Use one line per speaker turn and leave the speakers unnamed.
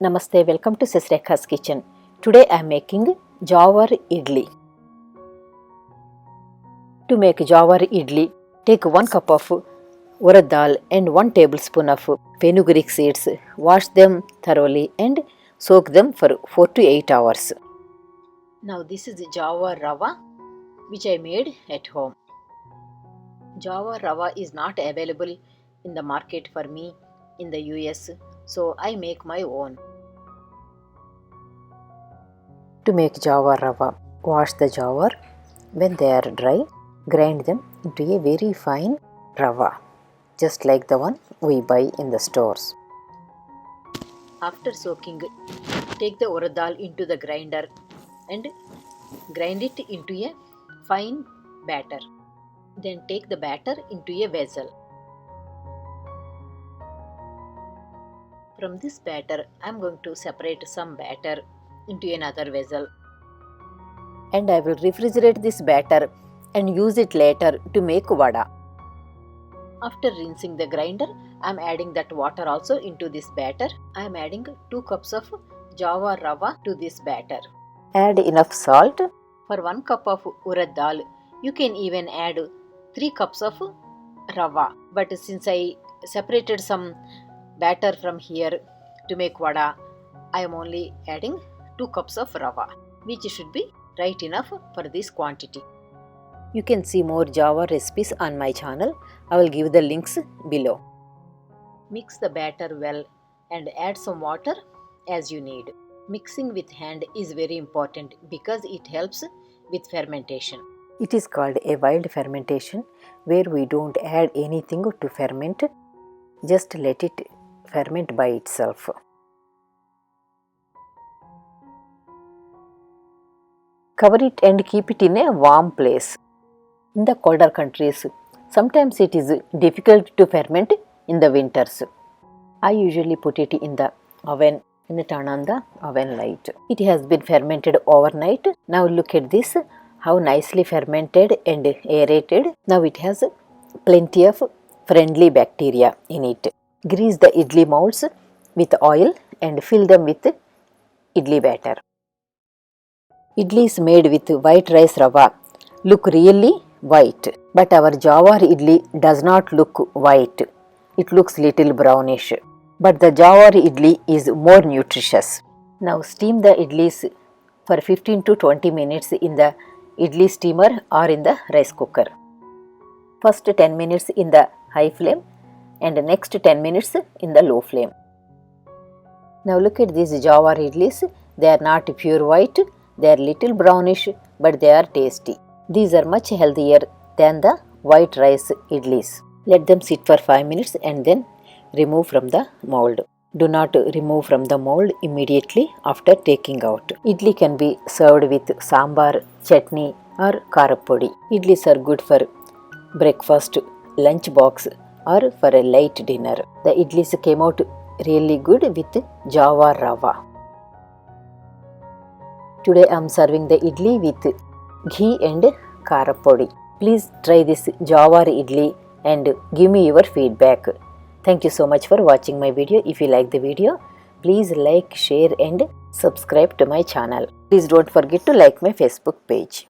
Namaste, welcome to Sesrekha's kitchen. Today I am making Jowar idli. To make Jowar idli, take 1 cup of urad dal and 1 tablespoon of fenugreek seeds. Wash them thoroughly and soak them for 4 to 8 hours. Now this is Jowar ravva which I made at home. Jowar ravva is not available in the market for me in the US, so I make my own. To make Jowar ravva, wash the jowar. When they are dry, grind them into a very fine ravva, just like the one we buy in the stores. After soaking, take the urad dal into the grinder and grind it into a fine batter. Then take the batter into a vessel. From this batter, I am going to separate some batter into another vessel. And I will refrigerate this batter and use it later to make vada. After rinsing the grinder, I am adding that water also into this batter. I am adding 2 cups of Jowar ravva to this batter. Add enough salt. For 1 cup of urad dal, you can even add 3 cups of ravva. But since I separated some batter from here to make vada, I am only adding 2 cups of ravva, which should be right enough for this quantity. You can see more Jowar recipes on my channel. I will give the links below. Mix the batter well and add some water as you need. Mixing with hand is very important because it helps with fermentation. It is called a wild fermentation where we don't add anything to ferment, just let it ferment by itself. Cover it and keep it in a warm place. In the colder countries, sometimes it is difficult to ferment in the winters. I usually put it in the oven and turn on the oven light. It has been fermented overnight. Now look at this, how nicely fermented and aerated. Now it has plenty of friendly bacteria in it. Grease the idli molds with oil and fill them with idli batter. Idlis made with white rice ravva look really white, but our Jowar idli does not look white. It looks little brownish, but the Jowar idli is more nutritious. Now steam the idlis for 15 to 20 minutes in the idli steamer or in the rice cooker. First 10 minutes in the high flame and next 10 minutes in the low flame. Now look at these Jowar idlis. They are not pure white. They are little brownish, but they are tasty. These are much healthier than the white rice idlis. Let them sit for 5 minutes and then remove from the mold. Do not remove from the mold immediately after taking out. Idli can be served with sambar, chutney or karapodi. Idlis are good for breakfast, lunch box or for a light dinner. The idlis came out really good with Jowar ravva. Today I am serving the idli with ghee and karapodi. Please try this Jowar idli and give me your feedback. Thank you so much for watching my video. If you like the video, please like, share and subscribe to my channel. Please don't forget to like my Facebook page.